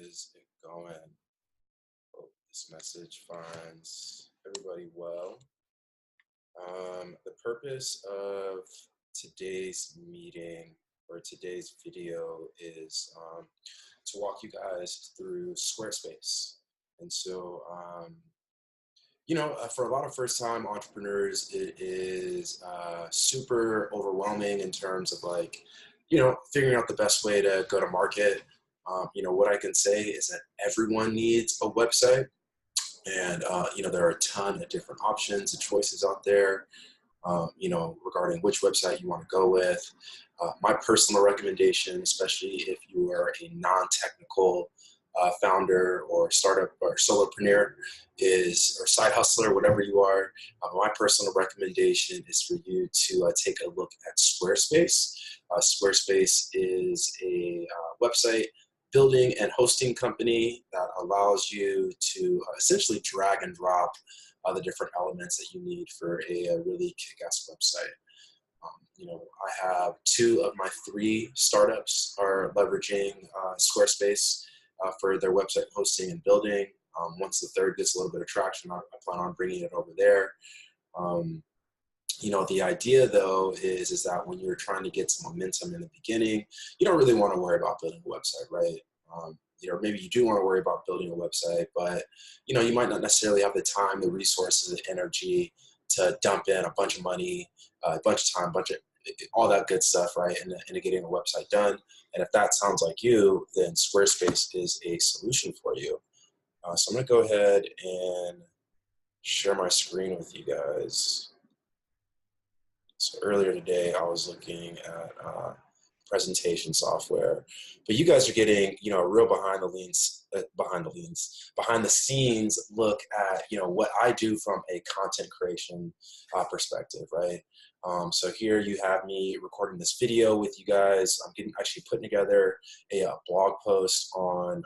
is it going? Hope this message finds everybody well. The purpose of today's meeting or today's video is to walk you guys through Squarespace. And so, for a lot of first-time entrepreneurs, it is super overwhelming in terms of figuring out the best way to go to market. What I can say is that everyone needs a website, and there are a ton of different options and choices out there. Regarding which website you want to go with. My personal recommendation, especially if you are a non-technical founder or startup or solopreneur, or side hustler, whatever you are, my personal recommendation is for you to take a look at Squarespace. Squarespace is a website building and hosting company that allows you to essentially drag and drop the different elements that you need for a really kick-ass website. I have 2 of my 3 startups are leveraging Squarespace for their website hosting and building. Once the third gets a little bit of traction, I plan on bringing it over there. The idea though is that when you're trying to get some momentum in the beginning, you don't really want to worry about building a website, right? Maybe you do want to worry about building a website, but you might not necessarily have the time, the resources, the energy to dump in a bunch of money, a bunch of time, all that good stuff, right, into getting a website done. And if that sounds like you, then Squarespace is a solution for you. So I'm going to go ahead and share my screen with you guys. So earlier today, I was looking at presentation software, but you guys are getting a real behind the scenes look at what I do from a content creation perspective, right? So here you have me recording this video with you guys. I'm actually putting together a blog post on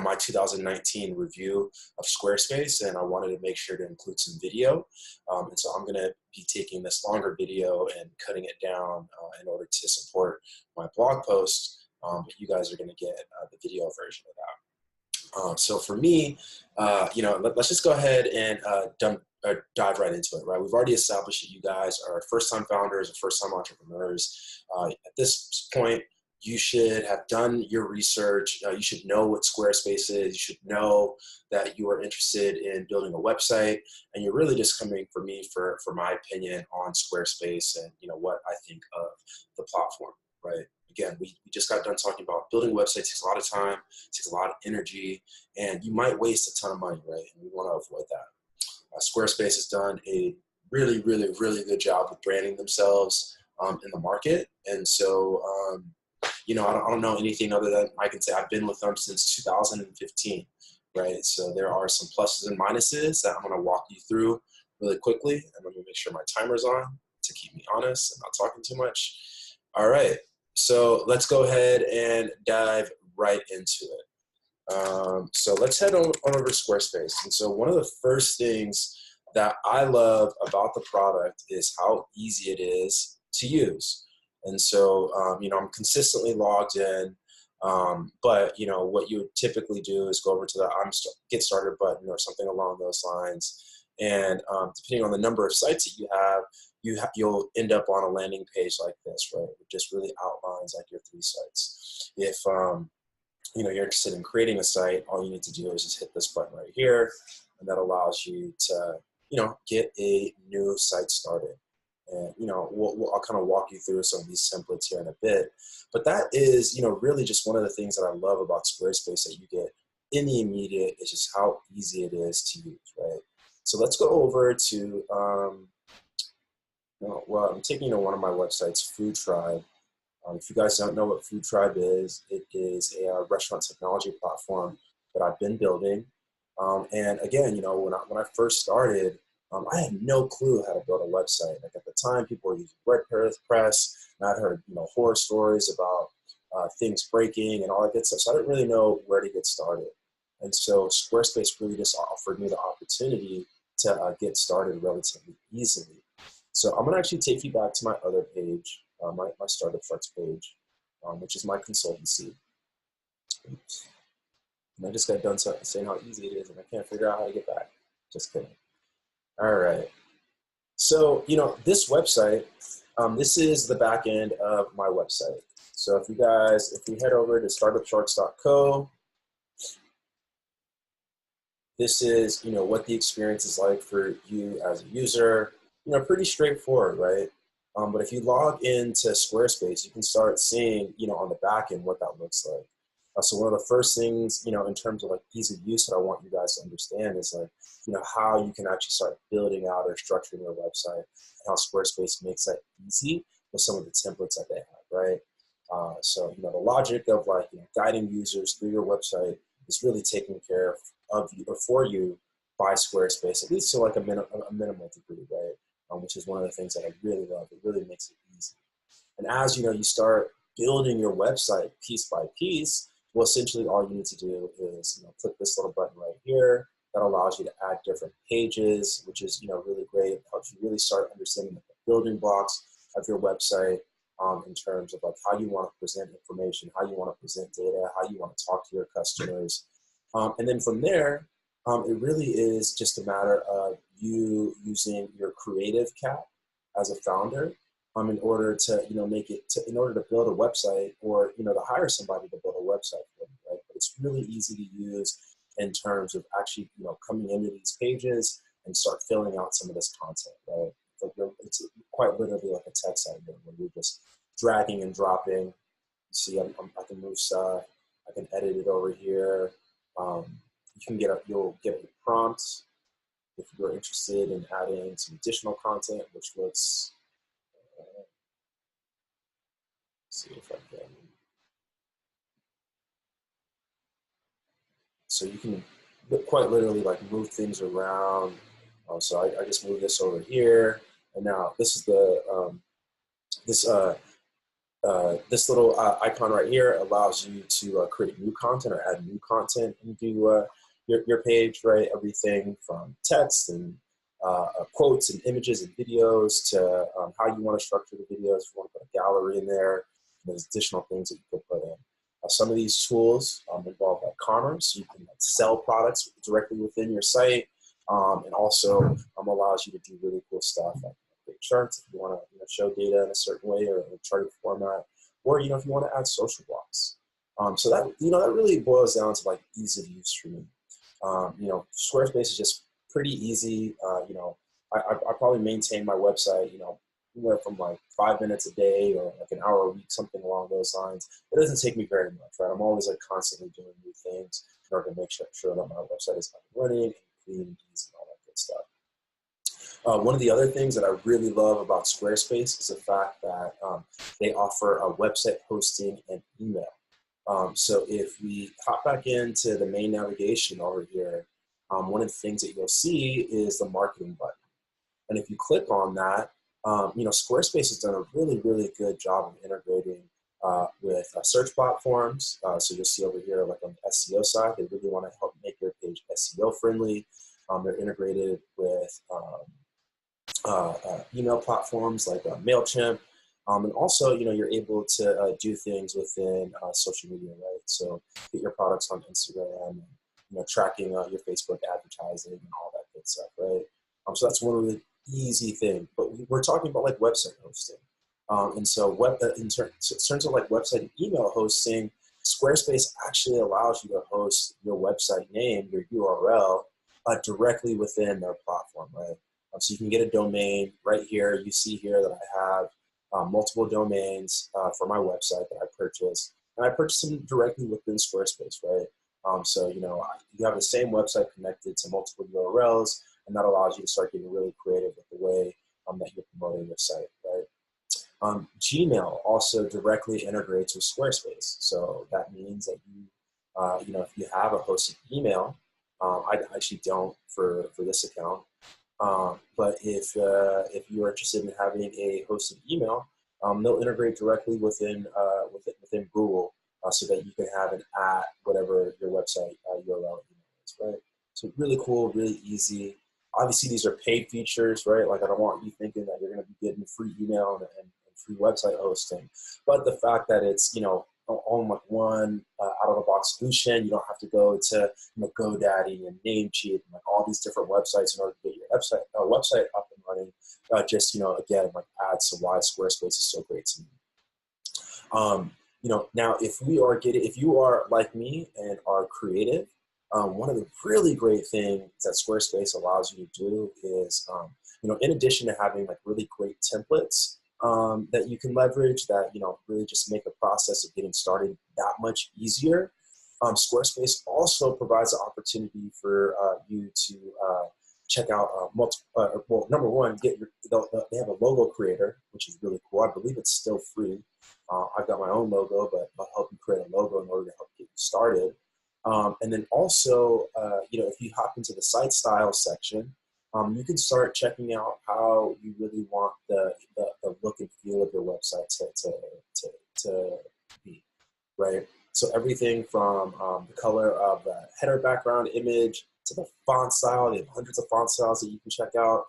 my 2019 review of Squarespace, and I wanted to make sure to include some video. And so I'm going to be taking this longer video and cutting it down in order to support my blog post. But you guys are going to get the video version of that. So for me, let's just go ahead and dive right into it, right? We've already established that you guys are first-time founders or first-time entrepreneurs. At this point, you should have done your research. You should know what Squarespace is. You should know that you are interested in building a website, and you're really just coming for me for my opinion on Squarespace and what I think of the platform, right? Again, we just got done talking about building websites. Takes a lot of time, takes a lot of energy, and you might waste a ton of money, right? And we want to avoid that. Squarespace has done a really, really, really good job of branding themselves in the market, and so I don't know anything other than I can say I've been with them since 2015, right? So there are some pluses and minuses that I'm going to walk you through really quickly, and let me make sure my timer's on to keep me honest and not talking too much. All right, so let's go ahead and dive right into it. So let's head on over to Squarespace. And so one of the first things that I love about the product is how easy it is to use. And so, I'm consistently logged in, but, what you would typically do is go over to the get started button or something along those lines. And depending on the number of sites that you have, you'll end up on a landing page like this, right? It just really outlines like your 3 sites. If, you're interested in creating a site, all you need to do is just hit this button right here, and that allows you to, get a new site started. And, I'll kind of walk you through some of these templates here in a bit. But that is, really just one of the things that I love about Squarespace that you get in the immediate is just how easy it is to use, right? So let's go over to, I'm taking one of my websites, Food Tribe. If you guys don't know what Food Tribe is, it is a restaurant technology platform that I've been building. And again, when I first started, I had no clue how to build a website. Like at the time, people were using WordPress, and I'd heard horror stories about things breaking and all that good stuff. So I didn't really know where to get started. And so Squarespace really just offered me the opportunity to get started relatively easily. So I'm gonna actually take you back to my other page, my startup flex page, which is my consultancy. Oops. And I just got done saying how easy it is, and I can't figure out how to get back. Just kidding. All right. So, this website, this is the back end of my website. So if we head over to startupshorts.co, this is, what the experience is like for you as a user. Pretty straightforward, right? But if you log into Squarespace, you can start seeing, on the back end what that looks like. So one of the first things, in terms of like ease of use that I want you guys to understand is like, how you can actually start building out or structuring your website, and how Squarespace makes that easy with some of the templates that they have, right? So, the logic of like, guiding users through your website is really taken care of you or for you by Squarespace, at least to like a minimal degree, right? Which is one of the things that I really love. It really makes it easy. And as you start building your website piece by piece, well, essentially all you need to do is click this little button right here that allows you to add different pages, which is really great. It helps you really start understanding the building blocks of your website in terms of like how you want to present information, how you want to present data, how you want to talk to your customers, and then from there, it really is just a matter of you using your creative cap as a founder in order to in order to build a website or to hire somebody to build a website for you, right? But it's really easy to use in terms of actually coming into these pages and start filling out some of this content, right? It's quite literally like a text editor where you're just dragging and dropping. You see, I can move stuff. I can edit it over here. You'll get a prompt if you're interested in adding some additional content, which looks. See if I can. So you can quite literally like move things around. So I just move this over here, and now this is the this little icon right here allows you to create new content or add new content into your page, right? Everything from text and quotes and images and videos to how you want to structure the videos. If you want to put a gallery in there, there's additional things that you could put in. Some of these tools involve like commerce. You can like sell products directly within your site, and also allows you to do really cool stuff like create charts if you want to show data in a certain way or in a charting format, or if you want to add social blocks. So that that really boils down to like ease of use for me. Squarespace is just pretty easy. I probably maintain my website anywhere from like 5 minutes a day or like an hour a week, something along those lines. It doesn't take me very much, right? I'm always like constantly doing new things in order to make sure that my website is up and running and clean and easy and all that good stuff. One of the other things that I really love about Squarespace is the fact that they offer a website hosting and email. So if we hop back into the main navigation over here, one of the things that you'll see is the marketing button. And if you click on that, Squarespace has done a really, really good job of integrating with search platforms. So you'll see over here, like on the SEO side, they really want to help make your page SEO friendly. They're integrated with email platforms like MailChimp. And also, you're able to do things within social media, right? So get your products on Instagram, and, tracking your Facebook advertising and all that good stuff, right? So that's one really easy thing. But we're talking about like website hosting. And so in terms of like website and email hosting, Squarespace actually allows you to host your website name, your URL, directly within their platform, right? So you can get a domain right here. You see here that I have multiple domains for my website that I purchased, and I purchased them directly within Squarespace, right? So you have the same website connected to multiple URLs, and that allows you to start getting really creative with the way that you're promoting your site, right? Gmail also directly integrates with Squarespace, so that means that if you have a hosted email, I actually don't for this account. But if you're interested in having a hosted email, they'll integrate directly within Google, so that you can have an at whatever your website URL is, right? So really cool, really easy. Obviously, these are paid features, right? Like I don't want you thinking that you're going to be getting free email and free website hosting, but the fact that it's own like one out-of-the-box solution. You don't have to go to GoDaddy and Namecheap and like all these different websites in order to get your website up and running. Just again, like adds to why Squarespace is so great to me. Now if you are like me and are creative, one of the really great things that Squarespace allows you to do is, in addition to having like really great templates that you can leverage that, really just make the process of getting started that much easier. Squarespace also provides the opportunity for you to check out well, number one, they have a logo creator, which is really cool. I believe it's still free. I've got my own logo, but I'll help you create a logo in order to help get you started. And then also, if you hop into the site style section, you can start checking out how you really want the look and feel of your website to be, right? So everything from the color of the header background image to the font style. They have hundreds of font styles that you can check out,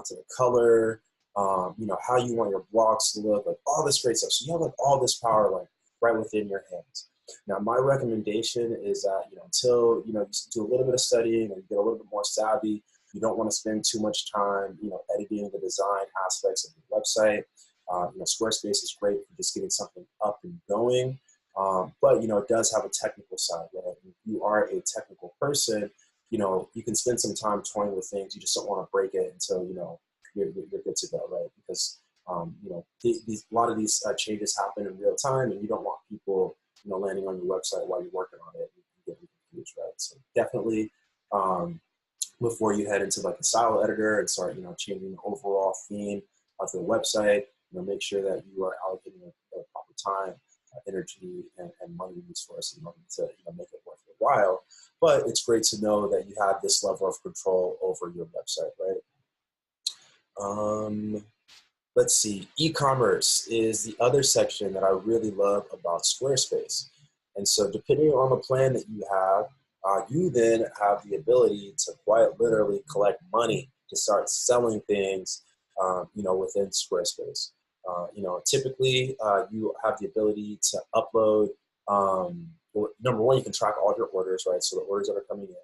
to the color, how you want your blogs to look, like all this great stuff. So you have like all this power like right within your hands. Now, my recommendation is that, until, you do a little bit of studying and get a little bit more savvy, you don't want to spend too much time, editing the design aspects of your website. Squarespace is great for just getting something up and going. But, it does have a technical side. Right? If you are a technical person, you can spend some time toying with things. You just don't want to break it until, you're good to go, right? Because, a lot of these changes happen in real time, and you don't want people, landing on your website while you're working on it and getting confused, right? So definitely, before you head into like a style editor and start, changing the overall theme of the website, make sure that you are allocating the proper time, energy, and money resources in order to, make it worth your while. But it's great to know that you have this level of control over your website, right? Let's see, e-commerce is the other section that I really love about Squarespace. And so depending on the plan that you have, you then have the ability to quite literally collect money to start selling things, within Squarespace. Typically you have the ability to upload, number one, you can track all your orders, right? So the orders that are coming in.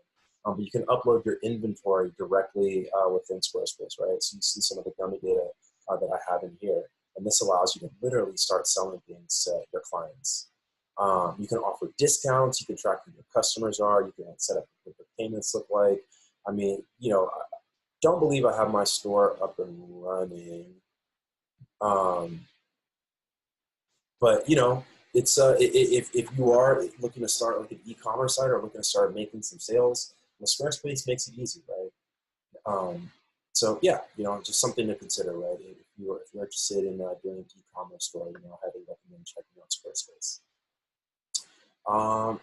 But you can upload your inventory directly within Squarespace, right? So you see some of the dummy data that I have in here. And this allows you to literally start selling things to your clients. You can offer discounts. You can track who your customers are. You can set up what the payments look like. I mean, I don't believe I have my store up and running. But, it's if you are looking to start like an e-commerce site or looking to start making some sales, Squarespace makes it easy, right? So yeah, just something to consider, right? If you're interested in doing an e-commerce store, I highly recommend checking out Squarespace.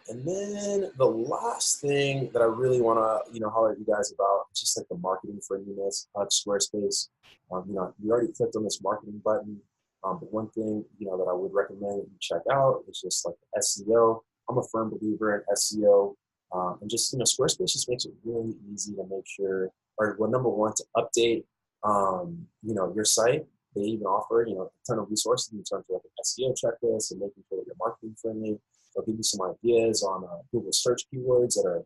And then the last thing that I really want to, holler at you guys about, is just like the marketing friendliness of Squarespace. You already clicked on this marketing button. But one thing, that I would recommend that you check out is just like the SEO. I'm a firm believer in SEO. And just, Squarespace just makes it really easy to make sure, number one, to update, your site. They even offer, a ton of resources in terms of like an SEO checklist and making sure that you're marketing friendly. They'll give you some ideas on Google search keywords that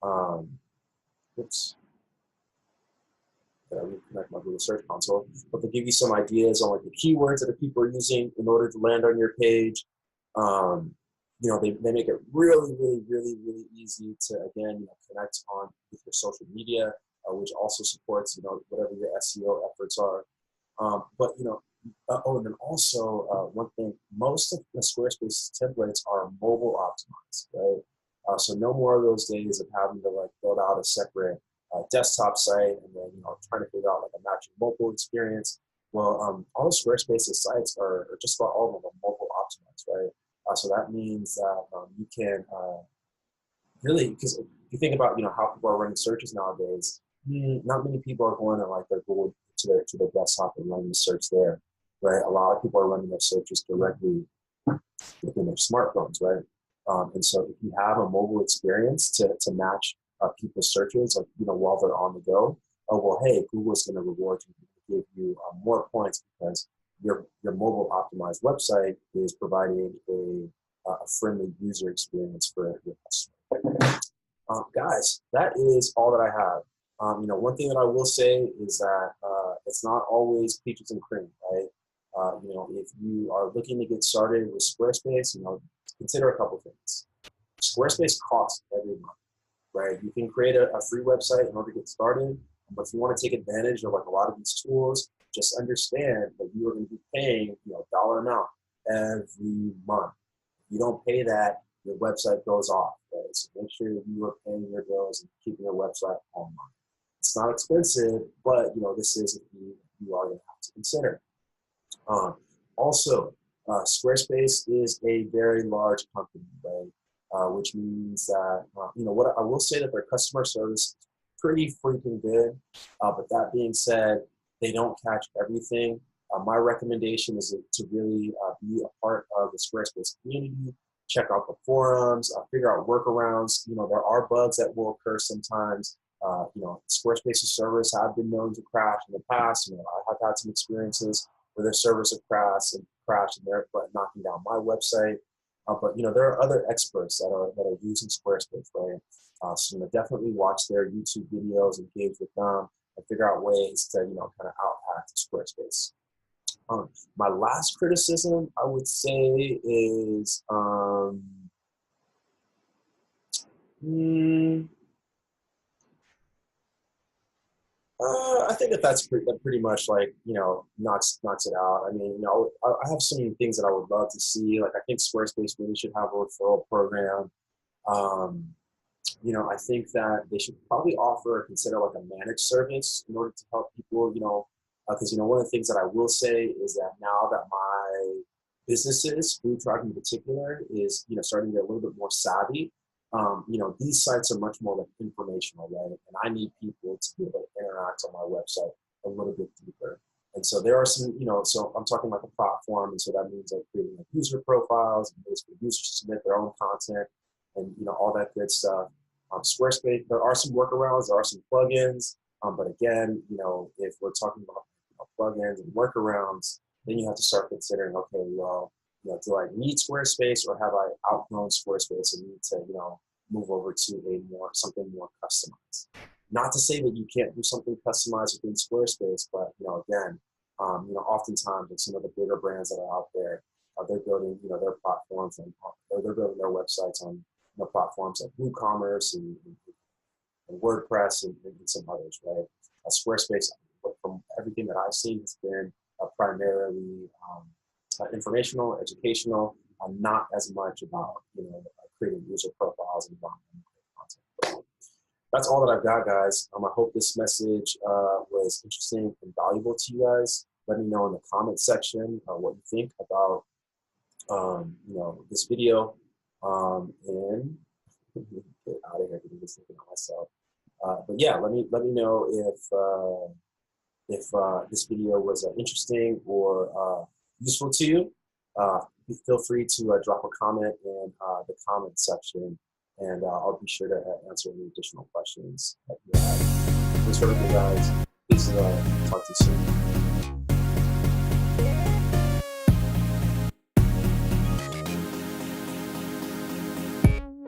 are, reconnect my Google Search Console, but they'll give you some ideas on like the keywords that people are using in order to land on your page. They make it really, really, really, really easy to, again, connect on with your social media, which also supports, whatever your SEO efforts are. And then also one thing, most of the Squarespace templates are mobile optimized, right? So no more of those days of having to like build out a separate desktop site and then, trying to figure out like a matching mobile experience. Well, all of Squarespace's sites are just about all of them are mobile optimized, right? So that means that you can really, because if you think about, how people are running searches nowadays, not many people are going to like their Google to their desktop and running the search there, right? A lot of people are running their searches directly within their smartphones, right? And so if you have a mobile experience to match people's searches, like, while they're on the go, hey, Google's going to reward you, give you more points because your mobile optimized website is providing a a friendly user experience for your customer. Guys, that is all that I have. One thing that I will say is that it's not always peaches and cream, right? If you are looking to get started with Squarespace, consider a couple things. Squarespace costs every month, right? You can create a free website in order to get started, but if you want to take advantage of like a lot of these tools, just understand that you are going to be paying, dollar amount every month. If you don't pay that, your website goes off, right? So make sure that you are paying your bills and keeping your website online. It's not expensive, but this is something you are going to have to consider. Also, Squarespace is a very large company, right? Which means that what I will say that their customer service is pretty freaking good. But that being said, they don't catch everything. My recommendation is to really be a part of the Squarespace community. Check out the forums, figure out workarounds. There are bugs that will occur sometimes. Squarespace's servers have been known to crash in the past. I have had some experiences where their servers have crashed and they're knocking down my website. But there are other experts that are using Squarespace, right? So definitely watch their YouTube videos, engage with them, and figure out ways to kind of out-hack Squarespace. My last criticism, I would say, is I think that's pretty much like knocks it out. I mean, I have some things that I would love to see. Like I think Squarespace really should have a referral program. I think that they should probably offer or consider like a managed service in order to help people. Because one of the things that I will say is that now that my businesses, food truck in particular, is starting to get a little bit more savvy. These sites are much more like informational, right? And I need people to be able to interact on my website a little bit deeper. And so there are some, so I'm talking about the platform, and so that means like creating like user profiles and ways for users to submit their own content and all that good stuff. Squarespace, there are some workarounds, there are some plugins, but again, if we're talking about plugins and workarounds, then you have to start considering, okay, well, do I need Squarespace, or have I outgrown Squarespace and need to, move over to something more customized? Not to say that you can't do something customized within Squarespace, but again, oftentimes with some of the bigger brands that are out there, they're building, their platforms or they're building their websites on platforms like WooCommerce and WordPress and some others, right? Squarespace, from everything that I've seen, has been primarily informational, educational, not as much about creating user profiles and content. That's all that I've got, guys. I hope this message was interesting and valuable to you guys. Let me know in the comment section what you think about this video. And get out of here because I'm just thinking of myself. But yeah, let me know if this video was interesting or useful to you. Feel free to drop a comment in the comment section, and I'll be sure to answer any additional questions that you have. Thanks for everything, guys. Peace. Talk to you soon.